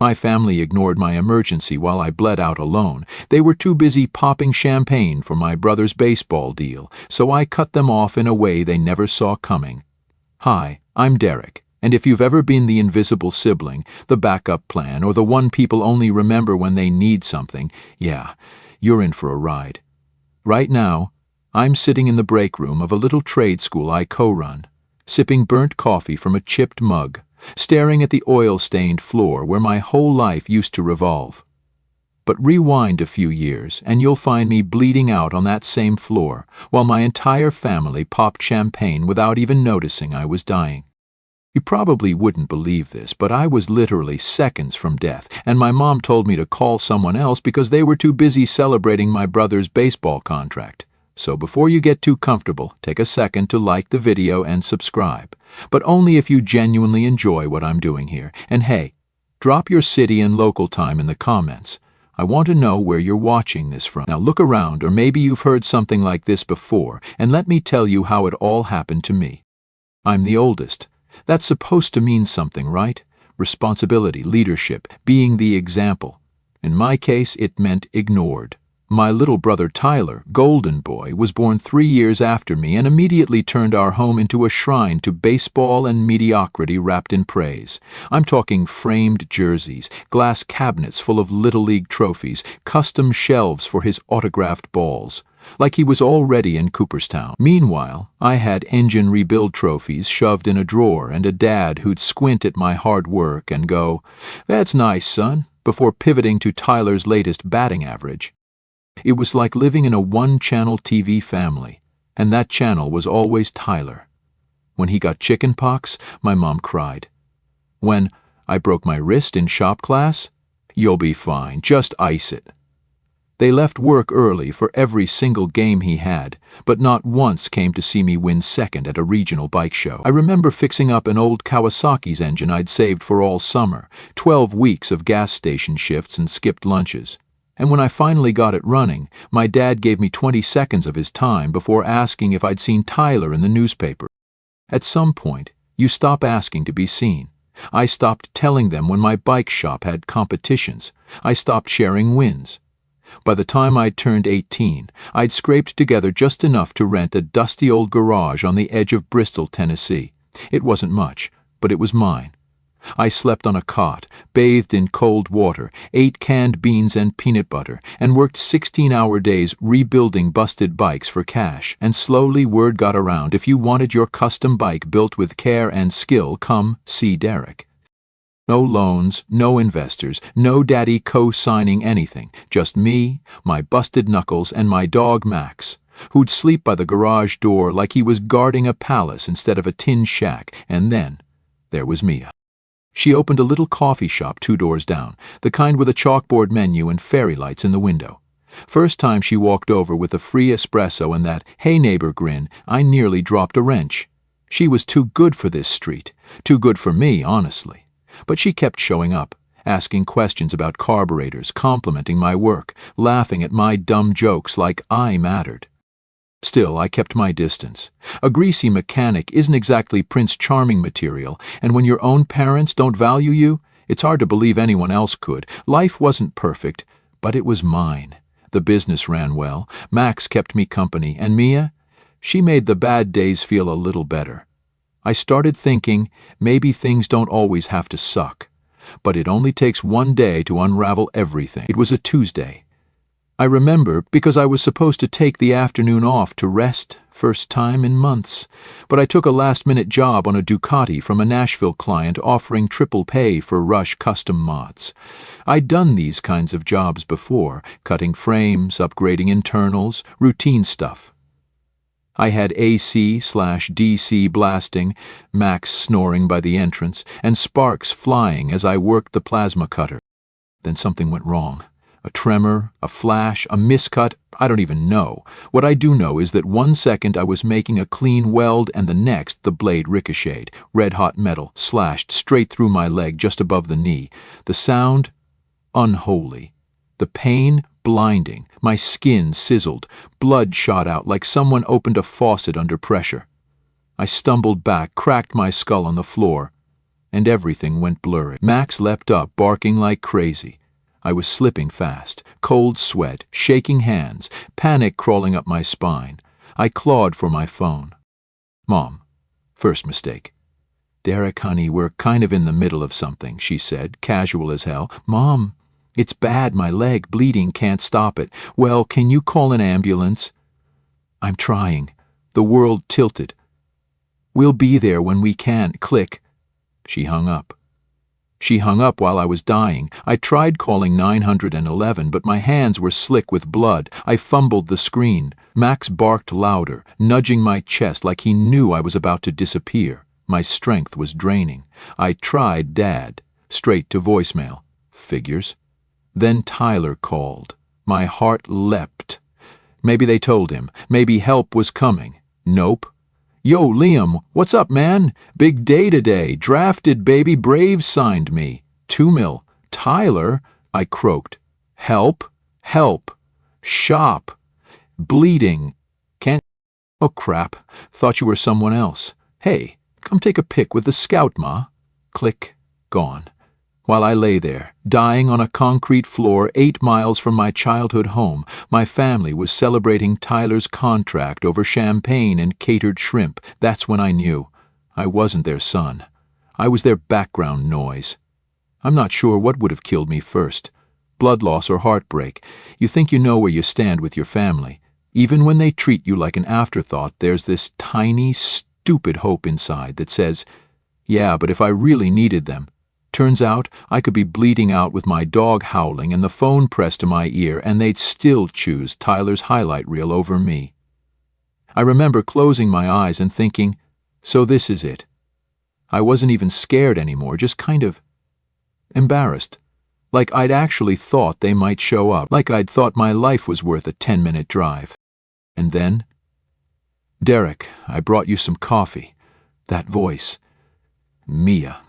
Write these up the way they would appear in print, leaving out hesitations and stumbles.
My family ignored my emergency while I bled out alone. They were too busy popping champagne for my brother's baseball deal, so I cut them off in a way they never saw coming. Hi, I'm Derek, and if you've ever been the invisible sibling, the backup plan, or the one people only remember when they need something, yeah, you're in for a ride. Right now, I'm sitting in the break room of a little trade school I co-run, sipping burnt coffee from a chipped mug, staring at the oil-stained floor where my whole life used to revolve. But rewind a few years, and you'll find me bleeding out on that same floor, while my entire family popped champagne without even noticing I was dying. You probably wouldn't believe this, but I was literally seconds from death, and my mom told me to call someone else because they were too busy celebrating my brother's baseball contract. So before you get too comfortable, take a second to like the video and subscribe. But only if you genuinely enjoy what I'm doing here. And hey, drop your city and local time in the comments. I want to know where you're watching this from. Now look around, or maybe you've heard something like this before, and let me tell you how it all happened to me. I'm the oldest. That's supposed to mean something, right? Responsibility, leadership, being the example. In my case, it meant ignored. My little brother Tyler, Golden Boy, was born 3 years after me and immediately turned our home into a shrine to baseball and mediocrity wrapped in praise. I'm talking framed jerseys, glass cabinets full of Little League trophies, custom shelves for his autographed balls. Like he was already in Cooperstown. Meanwhile, I had engine rebuild trophies shoved in a drawer and a dad who'd squint at my hard work and go, "That's nice, son," before pivoting to Tyler's latest batting average. It was like living in a one-channel TV family, and that channel was always Tyler. When he got chicken pox, my mom cried. When I broke my wrist in shop class, "You'll be fine, just ice it." They left work early for every single game he had, but not once came to see me win second at a regional bike show. I remember fixing up an old Kawasaki's engine I'd saved for all summer, 12 weeks of gas station shifts and skipped lunches. And when I finally got it running, my dad gave me 20 seconds of his time before asking if I'd seen Tyler in the newspaper. At some point, you stop asking to be seen. I stopped telling them when my bike shop had competitions. I stopped sharing wins. By the time I'd turned 18, I'd scraped together just enough to rent a dusty old garage on the edge of Bristol, Tennessee. It wasn't much, but it was mine. I slept on a cot, bathed in cold water, ate canned beans and peanut butter, and worked 16-hour days rebuilding busted bikes for cash. And slowly word got around, if you wanted your custom bike built with care and skill, come see Derek. No loans, no investors, no daddy co-signing anything, just me, my busted knuckles, and my dog Max, who'd sleep by the garage door like he was guarding a palace instead of a tin shack. And then there was Mia. She opened a little coffee shop 2 doors down, the kind with a chalkboard menu and fairy lights in the window. First time she walked over with a free espresso and that "hey neighbor" grin, I nearly dropped a wrench. She was too good for this street, too good for me, honestly. But she kept showing up, asking questions about carburetors, complimenting my work, laughing at my dumb jokes like I mattered. Still, I kept my distance. A greasy mechanic isn't exactly Prince Charming material, and when your own parents don't value you, it's hard to believe anyone else could. Life wasn't perfect, but it was mine. The business ran well, Max kept me company, and Mia, she made the bad days feel a little better. I started thinking, maybe things don't always have to suck. But it only takes one day to unravel everything. It was a Tuesday. I remember because I was supposed to take the afternoon off to rest, first time in months. But I took a last-minute job on a Ducati from a Nashville client offering triple pay for Rush custom mods. I'd done these kinds of jobs before, cutting frames, upgrading internals, routine stuff. I had AC/DC blasting, Max snoring by the entrance, and sparks flying as I worked the plasma cutter. Then something went wrong. A tremor, a flash, a miscut, I don't even know. What I do know is that 1 second I was making a clean weld and the next the blade ricocheted. Red-hot metal slashed straight through my leg just above the knee. The sound, unholy. The pain, blinding. My skin sizzled. Blood shot out like someone opened a faucet under pressure. I stumbled back, cracked my skull on the floor. and everything went blurry. Max leapt up, barking like crazy. I was slipping fast, cold sweat, shaking hands, panic crawling up my spine. I clawed for my phone. Mom. First mistake. Derek, honey, we're kind of in the middle of something, she said, casual as hell. Mom, it's bad, my leg, bleeding, can't stop it. Well, can you call an ambulance? I'm trying. The world tilted. We'll be there when we can. Click. She hung up. She hung up while I was dying. I tried calling 911, but my hands were slick with blood. I fumbled the screen. Max barked louder, nudging my chest like he knew I was about to disappear. My strength was draining. I tried Dad. Straight to voicemail. Figures. Then Tyler called. My heart leapt. Maybe they told him. Maybe help was coming. Nope. Yo, Liam, what's up, man? Big day today. Drafted, baby. Braves signed me. 2 mil. Tyler? I croaked. Help? Help. Shop. Bleeding. Can't... Oh, crap. Thought you were someone else. Hey, come take a pic with the scout, ma. Click. Gone. While I lay there, dying on a concrete floor 8 miles from my childhood home, my family was celebrating Tyler's contract over champagne and catered shrimp. That's when I knew. I wasn't their son. I was their background noise. I'm not sure what would have killed me first. Blood loss or heartbreak. You think you know where you stand with your family. Even when they treat you like an afterthought, there's this tiny, stupid hope inside that says, yeah, but if I really needed them. Turns out I could be bleeding out with my dog howling and the phone pressed to my ear, and they'd still choose Tyler's highlight reel over me. I remember closing my eyes and thinking, so this is it. I wasn't even scared anymore, just kind of embarrassed. Like I'd actually thought they might show up, like I'd thought my life was worth a 10-minute drive. And then, Derek, I brought you some coffee. That voice. Mia.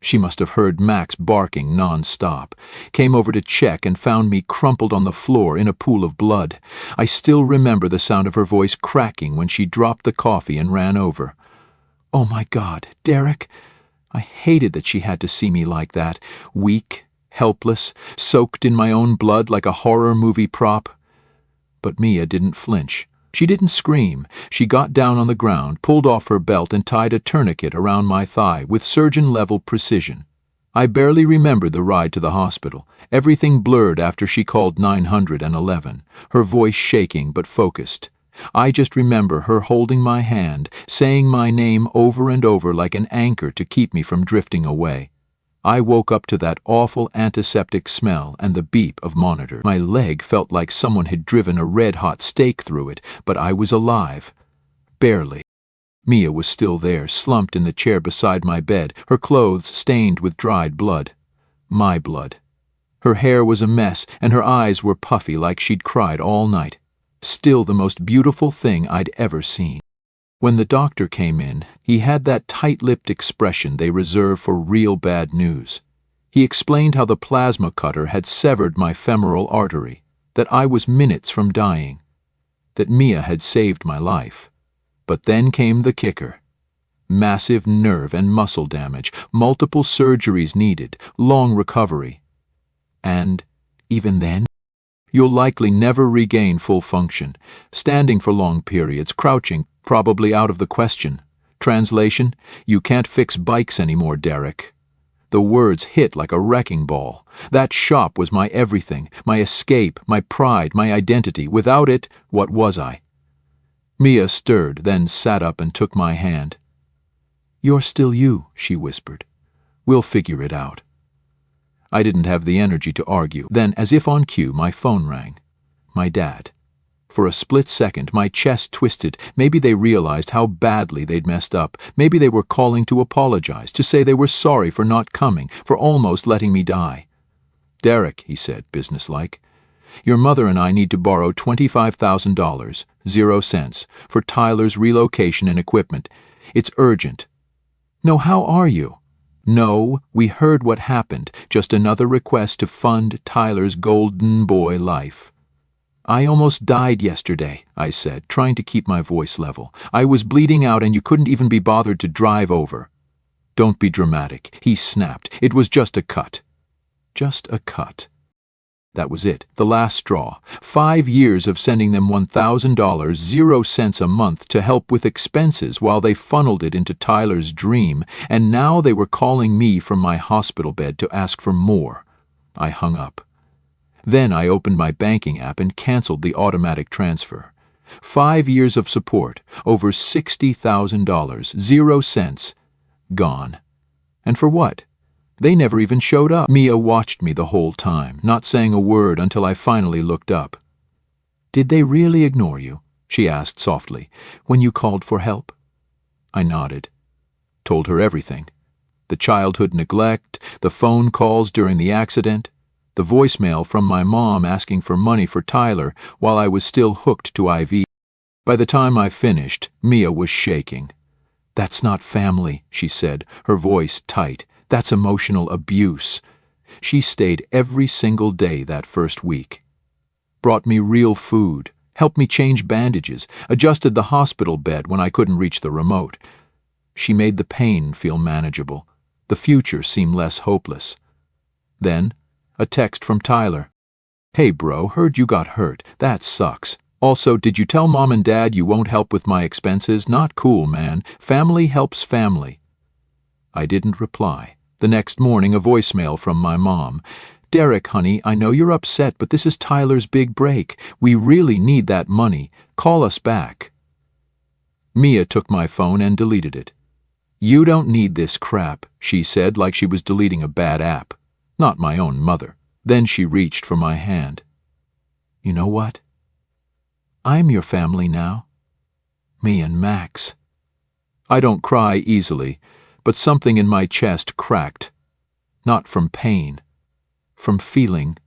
She must have heard Max barking non-stop, came over to check and found me crumpled on the floor in a pool of blood. I still remember the sound of her voice cracking when she dropped the coffee and ran over. Oh my God, Derek! I hated that she had to see me like that, weak, helpless, soaked in my own blood like a horror movie prop. But Mia didn't flinch. She didn't scream. She got down on the ground, pulled off her belt, and tied a tourniquet around my thigh with surgeon-level precision. I barely remembered the ride to the hospital. Everything blurred after she called 911, her voice shaking but focused. I just remember her holding my hand, saying my name over and over like an anchor to keep me from drifting away. I woke up to that awful antiseptic smell and the beep of monitor. My leg felt like someone had driven a red-hot stake through it, but I was alive. Barely. Mia was still there, slumped in the chair beside my bed, her clothes stained with dried blood. My blood. Her hair was a mess, and her eyes were puffy like she'd cried all night. Still the most beautiful thing I'd ever seen. When the doctor came in, he had that tight-lipped expression they reserve for real bad news. He explained how the plasma cutter had severed my femoral artery, that I was minutes from dying, that Mia had saved my life. But then came the kicker. Massive nerve and muscle damage, multiple surgeries needed, long recovery. And, even then, you'll likely never regain full function, standing for long periods, crouching, probably out of the question. Translation, you can't fix bikes anymore, Derek. The words hit like a wrecking ball. That shop was my everything, my escape, my pride, my identity. Without it, what was I? Mia stirred, then sat up and took my hand. You're still you, she whispered. We'll figure it out. I didn't have the energy to argue. Then, as if on cue, my phone rang. My dad. For a split second, my chest twisted. Maybe they realized how badly they'd messed up. Maybe they were calling to apologize, to say they were sorry for not coming, for almost letting me die. Derek, he said, businesslike, your mother and I need to borrow $25,000, 0 cents, for Tyler's relocation and equipment. It's urgent. No, how are you? No, we heard what happened. Just another request to fund Tyler's golden boy life. I almost died yesterday, I said, trying to keep my voice level. I was bleeding out and you couldn't even be bothered to drive over. Don't be dramatic, he snapped. It was just a cut. Just a cut. That was it, the last straw. 5 years of sending them $1,000, 0 cents a month to help with expenses while they funneled it into Tyler's dream, and now they were calling me from my hospital bed to ask for more. I hung up. Then I opened my banking app and canceled the automatic transfer. 5 years of support, over $60,000, 0 cents, gone. And for what? They never even showed up. Mia watched me the whole time, not saying a word until I finally looked up. "Did they really ignore you?" she asked softly, "when you called for help?" I nodded. Told her everything. The childhood neglect, the phone calls during the accident, the voicemail from my mom asking for money for Tyler while I was still hooked to IV. By the time I finished, Mia was shaking. "That's not family," she said, her voice tight. "That's emotional abuse." She stayed every single day that first week. Brought me real food, helped me change bandages, adjusted the hospital bed when I couldn't reach the remote. She made the pain feel manageable, the future seem less hopeless. Then, a text from Tyler. "Hey bro, heard you got hurt. That sucks. Also, did you tell mom and dad you won't help with my expenses? Not cool, man. Family helps family." I didn't reply. The next morning, a voicemail from my mom. "Derek, honey, I know you're upset, but this is Tyler's big break. We really need that money. Call us back." Mia took my phone and deleted it. "You don't need this crap," she said like she was deleting a bad app. Not my own mother. Then she reached for my hand. "You know what? I'm your family now. Me and Max." I don't cry easily, but something in my chest cracked. Not from pain, from feeling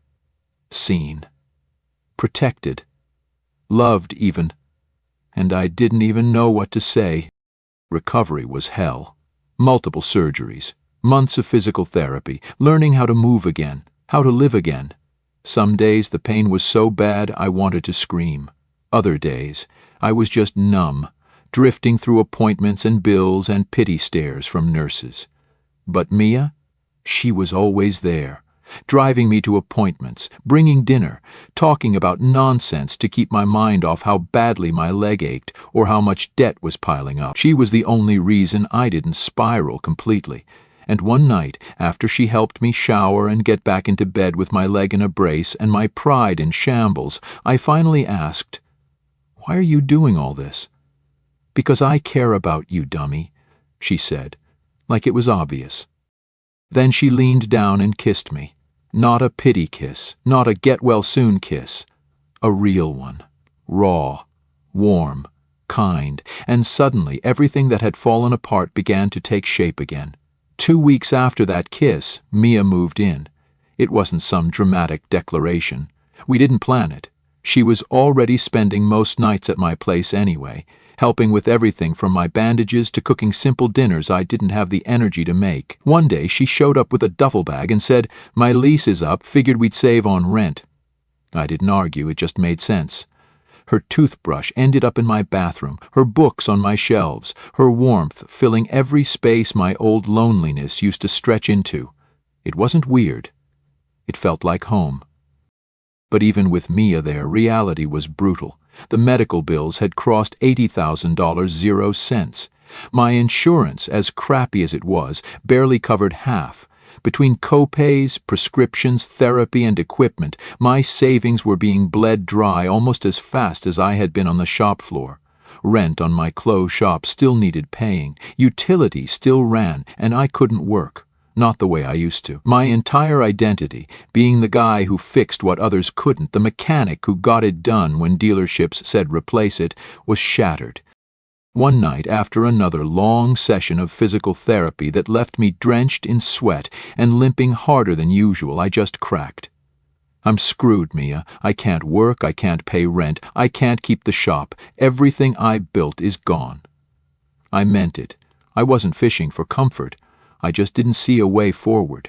seen, protected, loved even, and I didn't even know what to say. Recovery was hell. Multiple surgeries, months of physical therapy, learning how to move again, how to live again. Some days the pain was so bad I wanted to scream. Other days, I was just numb, drifting through appointments and bills and pity stares from nurses. But Mia, she was always there, driving me to appointments, bringing dinner, talking about nonsense to keep my mind off how badly my leg ached or how much debt was piling up. She was the only reason I didn't spiral completely. And one night, after she helped me shower and get back into bed with my leg in a brace and my pride in shambles, I finally asked, "Why are you doing all this?" "Because I care about you, dummy," she said, like it was obvious. Then she leaned down and kissed me. Not a pity kiss, not a get-well-soon kiss. A real one. Raw, warm, kind, and suddenly everything that had fallen apart began to take shape again. 2 weeks after that kiss, Mia moved in. It wasn't some dramatic declaration. We didn't plan it. She was already spending most nights at my place anyway, helping with everything from my bandages to cooking simple dinners I didn't have the energy to make. One day she showed up with a duffel bag and said, "My lease is up, figured we'd save on rent." I didn't argue, it just made sense. Her toothbrush ended up in my bathroom, her books on my shelves, her warmth filling every space my old loneliness used to stretch into. It wasn't weird. It felt like home. But even with Mia there, reality was brutal. The medical bills had crossed $80,000, 0 cents. My insurance, as crappy as it was, barely covered half. Between co-pays, prescriptions, therapy, and equipment, my savings were being bled dry almost as fast as I had been on the shop floor. Rent on my clothes shop still needed paying. Utilities still ran, and I couldn't work. Not the way I used to. My entire identity, being the guy who fixed what others couldn't, the mechanic who got it done when dealerships said replace it, was shattered. One night, after another long session of physical therapy that left me drenched in sweat and limping harder than usual, I just cracked. "I'm screwed, Mia. I can't work, I can't pay rent, I can't keep the shop. Everything I built is gone." I meant it. I wasn't fishing for comfort. I just didn't see a way forward.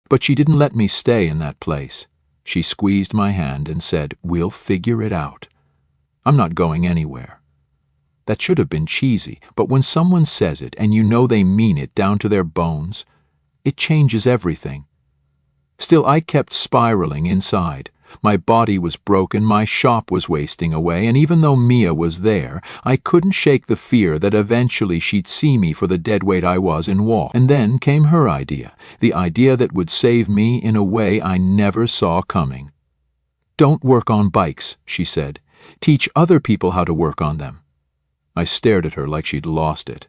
But she didn't let me stay in that place. She squeezed my hand and said, "We'll figure it out. I'm not going anywhere." That should have been cheesy, but when someone says it and you know they mean it down to their bones, it changes everything. Still, I kept spiraling inside. My body was broken, my shop was wasting away, and even though Mia was there, I couldn't shake the fear that eventually she'd see me for the deadweight I was and walk. And then came her idea, the idea that would save me in a way I never saw coming. "Don't work on bikes," she said. "Teach other people how to work on them." I stared at her like she'd lost it.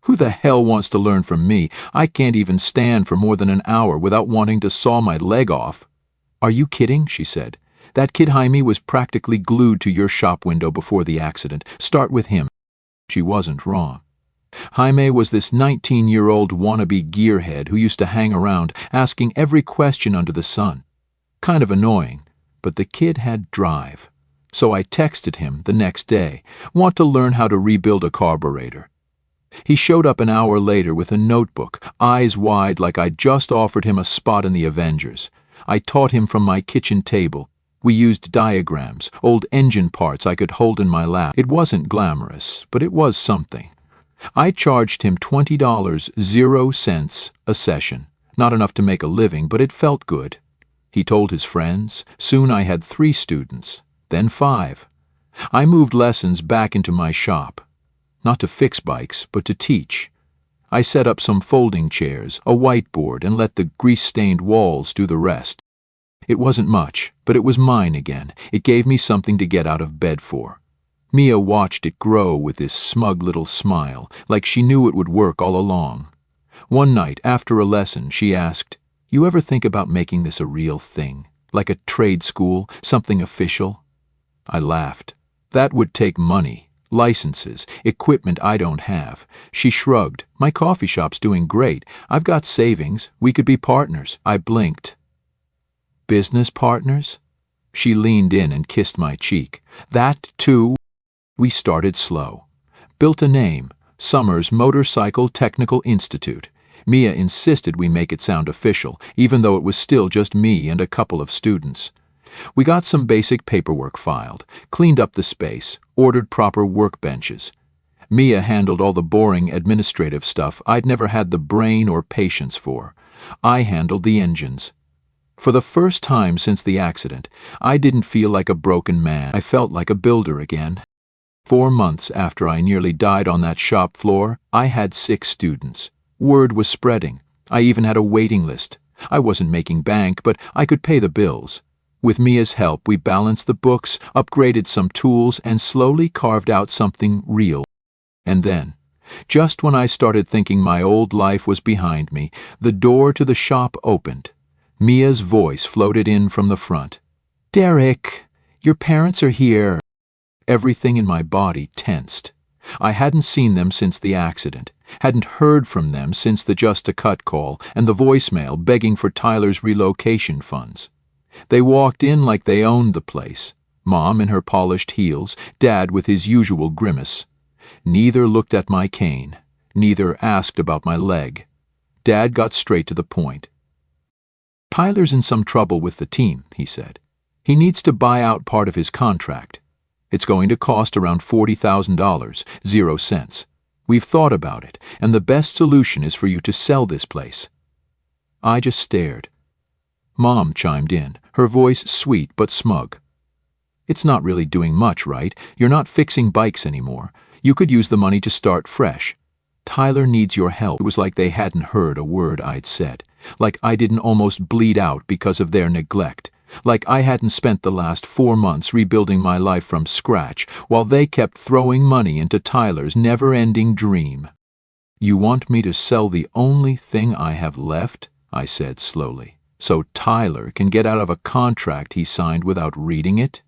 Who the hell wants to learn from me? I can't even stand for more than an hour without wanting to saw my leg off. "Are you kidding?" she said. "That kid Jaime was practically glued to your shop window before the accident. Start with him." She wasn't wrong. Jaime was this 19-year-old wannabe gearhead who used to hang around, asking every question under the sun. Kind of annoying, but the kid had drive. So I texted him the next day, "Want to learn how to rebuild a carburetor." He showed up an hour later with a notebook, eyes wide like I'd just offered him a spot in the Avengers. I taught him from my kitchen table. We used diagrams, old engine parts I could hold in my lap. It wasn't glamorous, but it was something. I charged him $20, 0 cents a session. Not enough to make a living, but it felt good. He told his friends. Soon I had 3 students, then 5. I moved lessons back into my shop. Not to fix bikes, but to teach. I set up some folding chairs, a whiteboard, and let the grease-stained walls do the rest. It wasn't much, but it was mine again. It gave me something to get out of bed for. Mia watched it grow with this smug little smile, like she knew it would work all along. One night, after a lesson, she asked, "You ever think about making this a real thing? Like a trade school, something official?" I laughed. "That would take money. Licenses, equipment I don't have." She shrugged. "My coffee shop's doing great. I've got savings. We could be partners." I blinked. "Business partners?" She leaned in and kissed my cheek. "That too?" We started slow. Built a name, Summers Motorcycle Technical Institute. Mia insisted we make it sound official, even though it was still just me and a couple of students. We got some basic paperwork filed, cleaned up the space, ordered proper workbenches. Mia handled all the boring administrative stuff I'd never had the brain or patience for. I handled the engines. For the first time since the accident, I didn't feel like a broken man. I felt like a builder again. 4 months after I nearly died on that shop floor, I had 6 students. Word was spreading. I even had a waiting list. I wasn't making bank, but I could pay the bills. With Mia's help, we balanced the books, upgraded some tools, and slowly carved out something real. And then, just when I started thinking my old life was behind me, the door to the shop opened. Mia's voice floated in from the front. "Derek, your parents are here." Everything in my body tensed. I hadn't seen them since the accident, hadn't heard from them since the Just a Cut call and the voicemail begging for Tyler's relocation funds. They walked in like they owned the place. Mom in her polished heels, Dad with his usual grimace. Neither looked at my cane. Neither asked about my leg. Dad got straight to the point. "Tyler's in some trouble with the team," he said. "He needs to buy out part of his contract. It's going to cost around $40,000, 0 cents. We've thought about it, and the best solution is for you to sell this place." I just stared. Mom chimed in, her voice sweet but smug. "It's not really doing much, right? You're not fixing bikes anymore. You could use the money to start fresh. Tyler needs your help." It was like they hadn't heard a word I'd said, like I didn't almost bleed out because of their neglect, like I hadn't spent the last 4 months rebuilding my life from scratch while they kept throwing money into Tyler's never-ending dream. "You want me to sell the only thing I have left?" I said slowly. "So Tyler can get out of a contract he signed without reading it?"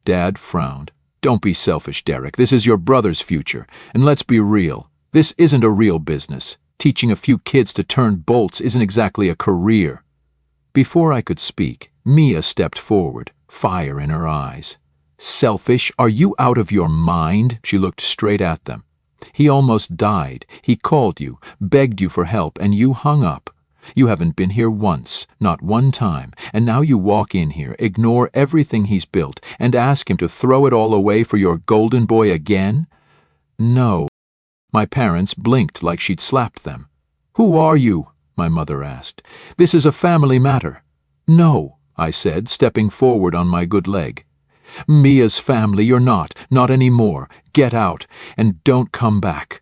Dad frowned. "Don't be selfish, Derek. This is your brother's future. And let's be real. This isn't a real business. Teaching a few kids to turn bolts isn't exactly a career." Before I could speak, Mia stepped forward, fire in her eyes. "Selfish? Are you out of your mind?" She looked straight at them. "He almost died. He called you, begged you for help, and you hung up. You haven't been here once, not one time, and now you walk in here, ignore everything he's built, and ask him to throw it all away for your golden boy again? No. My parents blinked like she'd slapped them. Who are you? My mother asked. This is a family matter. No, I said, stepping forward on my good leg. Mia's family you're not anymore. Get out, and don't come back.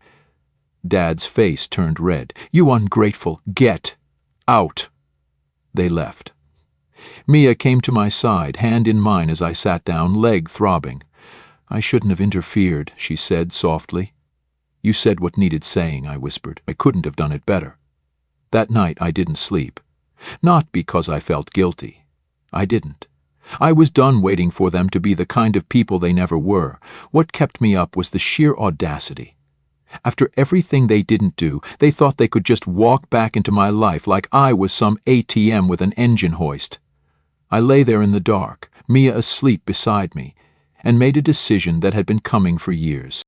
Dad's face turned red. You ungrateful, get out. They left. Mia came to my side, hand in mine as I sat down, leg throbbing. I shouldn't have interfered, she said softly. You said what needed saying, I whispered. I couldn't have done it better. That night I didn't sleep. Not because I felt guilty. I didn't. I was done waiting for them to be the kind of people they never were. What kept me up was the sheer audacity. After everything they didn't do, they thought they could just walk back into my life like I was some ATM with an engine hoist. I lay there in the dark, Mia asleep beside me, and made a decision that had been coming for years.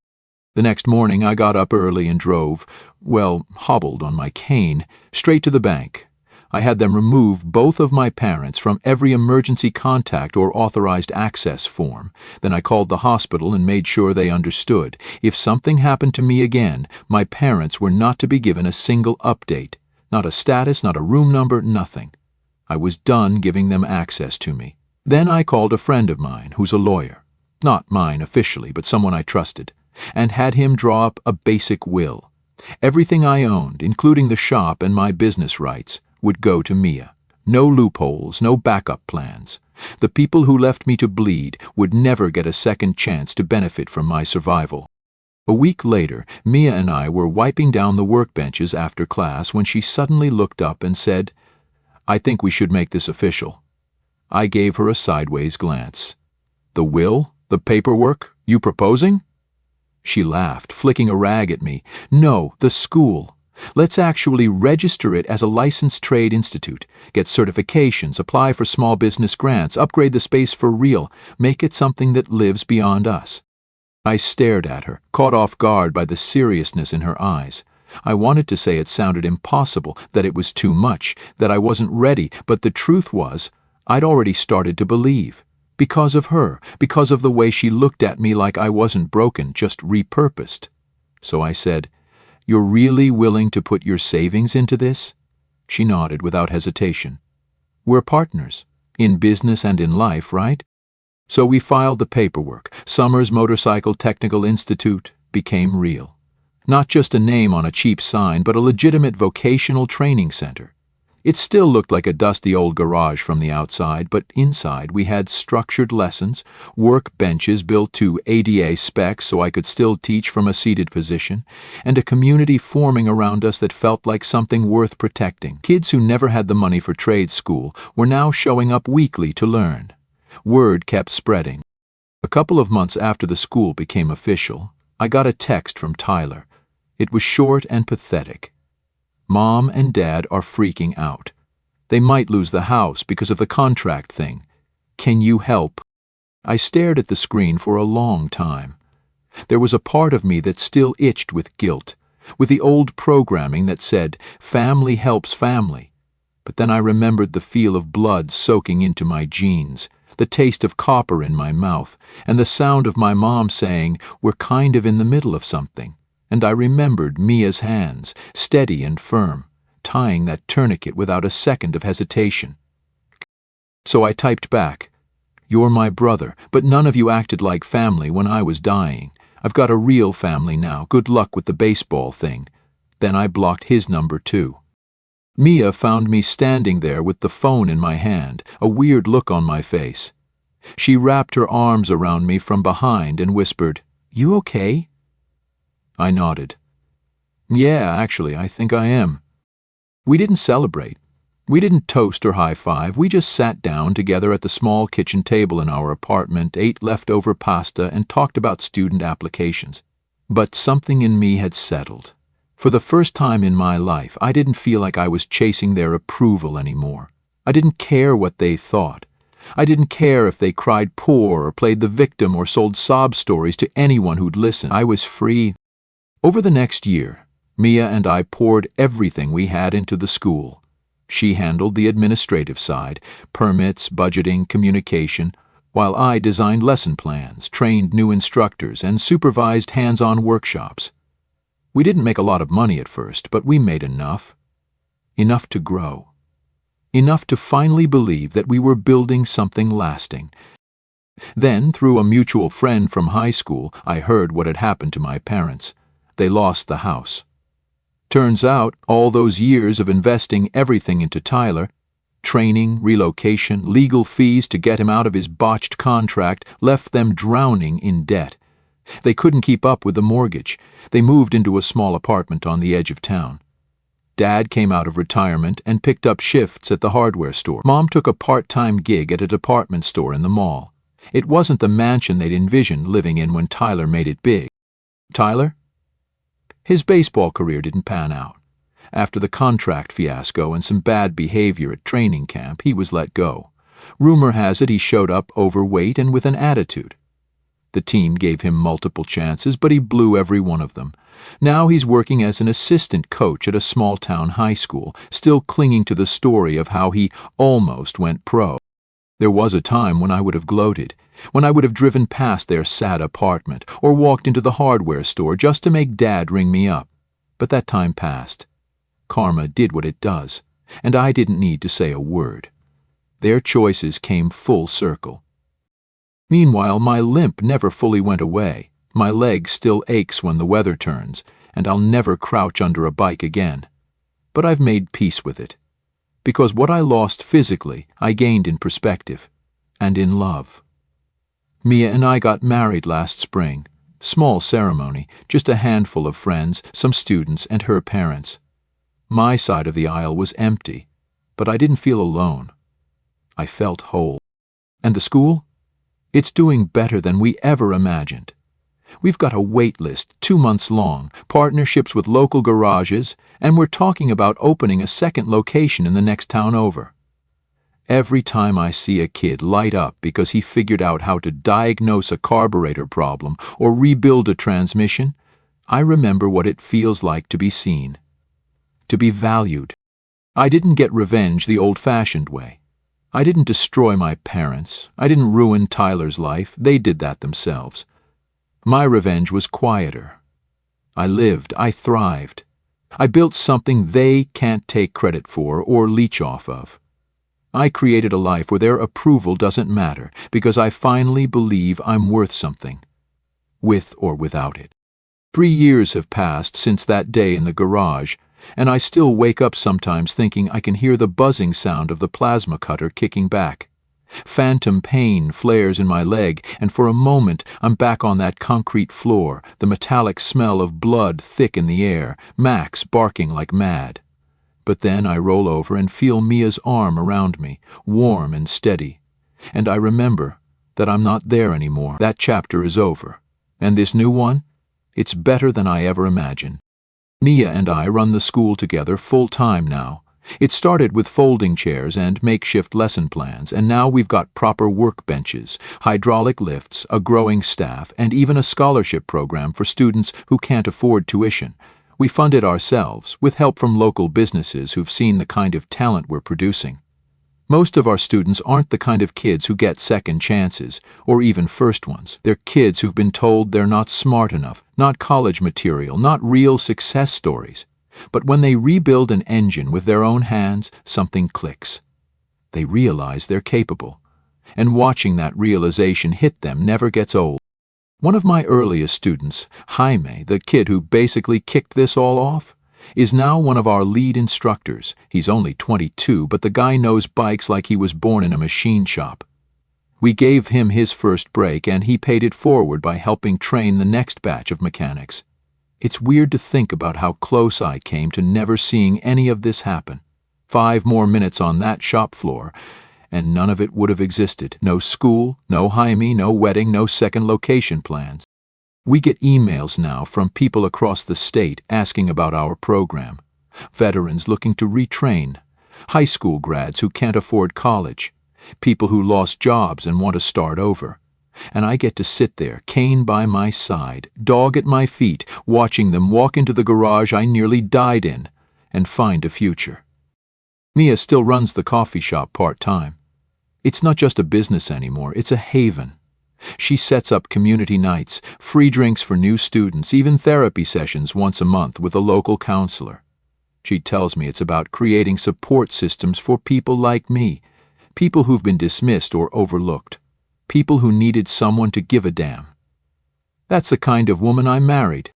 The next morning I got up early and drove, hobbled on my cane, straight to the bank. I had them remove both of my parents from every emergency contact or authorized access form. Then I called the hospital and made sure they understood. If something happened to me again, my parents were not to be given a single update. Not a status, not a room number, nothing. I was done giving them access to me. Then I called a friend of mine who's a lawyer. Not mine officially, but someone I trusted, and had him draw up a basic will. Everything I owned, including the shop and my business rights, would go to Mia. No loopholes, no backup plans. The people who left me to bleed would never get a second chance to benefit from my survival. A week later, Mia and I were wiping down the workbenches after class when she suddenly looked up and said, I think we should make this official. I gave her a sideways glance. The will? The paperwork? You proposing? She laughed, flicking a rag at me. No, the school. Let's actually register it as a licensed trade institute, get certifications, apply for small business grants, upgrade the space for real, make it something that lives beyond us. I stared at her, caught off guard by the seriousness in her eyes. I wanted to say it sounded impossible, that it was too much, that I wasn't ready, but the truth was, I'd already started to believe. Because of her, because of the way she looked at me like I wasn't broken, just repurposed. So I said, You're really willing to put your savings into this? She nodded without hesitation. We're partners, in business and in life, right? So we filed the paperwork. Summers Motorcycle Technical Institute became real. Not just a name on a cheap sign, but a legitimate vocational training center. It still looked like a dusty old garage from the outside, but inside we had structured lessons, work benches built to ADA specs so I could still teach from a seated position, and a community forming around us that felt like something worth protecting. Kids who never had the money for trade school were now showing up weekly to learn. Word kept spreading. A couple of months after the school became official, I got a text from Tyler. It was short and pathetic. Mom and Dad are freaking out. They might lose the house because of the contract thing. Can you help? I stared at the screen for a long time. There was a part of me that still itched with guilt, with the old programming that said, family helps family. But then I remembered the feel of blood soaking into my jeans, the taste of copper in my mouth, and the sound of my mom saying, we're kind of in the middle of something. And I remembered Mia's hands, steady and firm, tying that tourniquet without a second of hesitation. So I typed back, You're my brother, but none of you acted like family when I was dying. I've got a real family now. Good luck with the baseball thing. Then I blocked his number too. Mia found me standing there with the phone in my hand, a weird look on my face. She wrapped her arms around me from behind and whispered, You okay? I nodded. Yeah, actually, I think I am. We didn't celebrate. We didn't toast or high-five. We just sat down together at the small kitchen table in our apartment, ate leftover pasta, and talked about student applications. But something in me had settled. For the first time in my life, I didn't feel like I was chasing their approval anymore. I didn't care what they thought. I didn't care if they cried poor or played the victim or sold sob stories to anyone who'd listen. I was free. Over the next year, Mia and I poured everything we had into the school. She handled the administrative side, permits, budgeting, communication, while I designed lesson plans, trained new instructors, and supervised hands-on workshops. We didn't make a lot of money at first, but we made enough. Enough to grow. Enough to finally believe that we were building something lasting. Then, through a mutual friend from high school, I heard what had happened to my parents. They lost the house. Turns out, all those years of investing everything into Tyler, training, relocation, legal fees to get him out of his botched contract, left them drowning in debt. They couldn't keep up with the mortgage. They moved into a small apartment on the edge of town. Dad came out of retirement and picked up shifts at the hardware store. Mom took a part-time gig at a department store in the mall. It wasn't the mansion they'd envisioned living in when Tyler made it big. Tyler? His baseball career didn't pan out. After the contract fiasco and some bad behavior at training camp, he was let go. Rumor has it he showed up overweight and with an attitude. The team gave him multiple chances, but he blew every one of them. Now he's working as an assistant coach at a small-town high school, still clinging to the story of how he almost went pro. There was a time when I would have gloated, when I would have driven past their sad apartment or walked into the hardware store just to make Dad ring me up. But that time passed. Karma did what it does, and I didn't need to say a word. Their choices came full circle. Meanwhile, my limp never fully went away. My leg still aches when the weather turns, and I'll never crouch under a bike again. But I've made peace with it. Because what I lost physically, I gained in perspective and in love. Mia and I got married last spring. Small ceremony, just a handful of friends, some students, and her parents. My side of the aisle was empty, but I didn't feel alone. I felt whole. And the school? It's doing better than we ever imagined. We've got a wait list 2 months long, partnerships with local garages, and we're talking about opening a second location in the next town over. Every time I see a kid light up because he figured out how to diagnose a carburetor problem or rebuild a transmission, I remember what it feels like to be seen, to be valued. I didn't get revenge the old-fashioned way. I didn't destroy my parents. I didn't ruin Tyler's life. They did that themselves. My revenge was quieter. I lived. I thrived. I built something they can't take credit for or leech off of. I created a life where their approval doesn't matter because I finally believe I'm worth something, with or without it. 3 years have passed since that day in the garage, and I still wake up sometimes thinking I can hear the buzzing sound of the plasma cutter kicking back. Phantom pain flares in my leg, and for a moment I'm back on that concrete floor, the metallic smell of blood thick in the air, Max barking like mad. But then I roll over and feel Mia's arm around me, warm and steady. And I remember that I'm not there anymore. That chapter is over. And this new one? It's better than I ever imagined. Mia and I run the school together full-time now. It started with folding chairs and makeshift lesson plans, and now we've got proper workbenches, hydraulic lifts, a growing staff, and even a scholarship program for students who can't afford tuition. We fund it ourselves, with help from local businesses who've seen the kind of talent we're producing. Most of our students aren't the kind of kids who get second chances, or even first ones. They're kids who've been told they're not smart enough, not college material, not real success stories. But when they rebuild an engine with their own hands, something clicks. They realize they're capable, and watching that realization hit them never gets old. One of my earliest students, Jaime, the kid who basically kicked this all off, is now one of our lead instructors. He's only 22, but the guy knows bikes like he was born in a machine shop. We gave him his first break, and he paid it forward by helping train the next batch of mechanics. It's weird to think about how close I came to never seeing any of this happen. 5 more minutes on that shop floor, and none of it would have existed. No school, no Jaime, no wedding, no second location plans. We get emails now from people across the state asking about our program. Veterans looking to retrain. High school grads who can't afford college. People who lost jobs and want to start over. And I get to sit there, cane by my side, dog at my feet, watching them walk into the garage I nearly died in, and find a future. Mia still runs the coffee shop part-time. It's not just a business anymore, it's a haven. She sets up community nights, free drinks for new students, even therapy sessions once a month with a local counselor. She tells me it's about creating support systems for people like me, people who've been dismissed or overlooked, people who needed someone to give a damn. That's the kind of woman I married.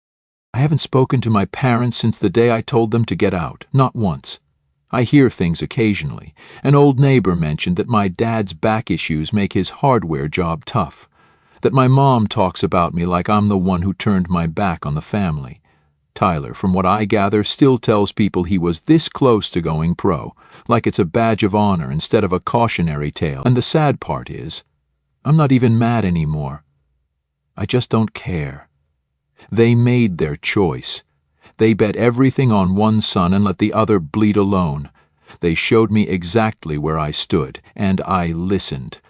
I haven't spoken to my parents since the day I told them to get out, not once. I hear things occasionally. An old neighbor mentioned that my dad's back issues make his hardware job tough, that my mom talks about me like I'm the one who turned my back on the family. Tyler, from what I gather, still tells people he was this close to going pro, like it's a badge of honor instead of a cautionary tale. And the sad part is, I'm not even mad anymore. I just don't care. They made their choice. They bet everything on one son and let the other bleed alone. They showed me exactly where I stood, and I listened.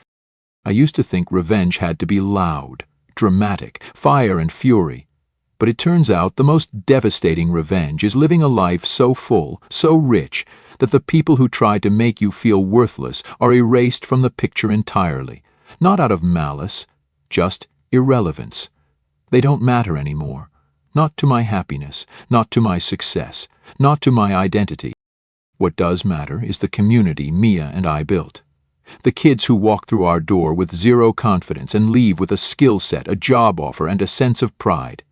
I used to think revenge had to be loud, dramatic, fire and fury. But it turns out the most devastating revenge is living a life so full, so rich, that the people who tried to make you feel worthless are erased from the picture entirely, not out of malice, just irrelevance. They don't matter anymore. Not to my happiness, not to my success, not to my identity. What does matter is the community Mia and I built. The kids who walk through our door with zero confidence and leave with a skill set, a job offer, and a sense of pride.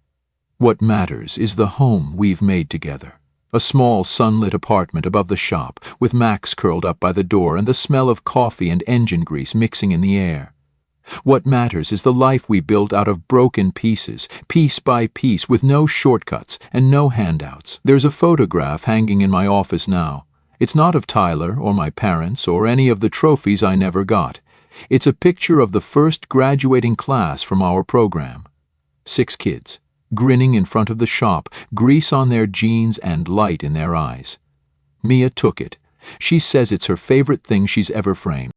What matters is the home we've made together. A small sunlit apartment above the shop, with Max curled up by the door and the smell of coffee and engine grease mixing in the air. What matters is the life we built out of broken pieces, piece by piece, with no shortcuts and no handouts. There's a photograph hanging in my office now. It's not of Tyler or my parents or any of the trophies I never got. It's a picture of the first graduating class from our program. 6 kids, grinning in front of the shop, grease on their jeans and light in their eyes. Mia took it. She says it's her favorite thing she's ever framed.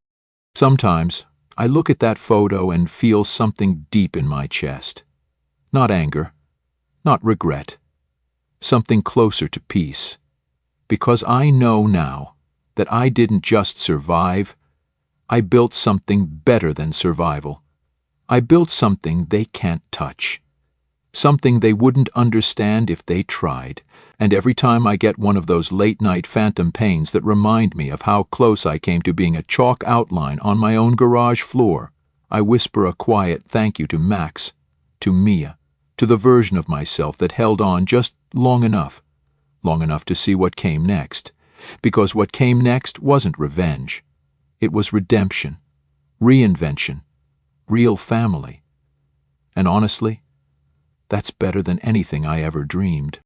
Sometimes I look at that photo and feel something deep in my chest. Not anger, not regret. Something closer to peace. Because I know now that I didn't just survive, I built something better than survival. I built something they can't touch. Something they wouldn't understand if they tried. And every time I get one of those late-night phantom pains that remind me of how close I came to being a chalk outline on my own garage floor, I whisper a quiet thank you to Max, to Mia, to the version of myself that held on just long enough to see what came next. Because what came next wasn't revenge. It was redemption, reinvention, real family. And honestly, that's better than anything I ever dreamed.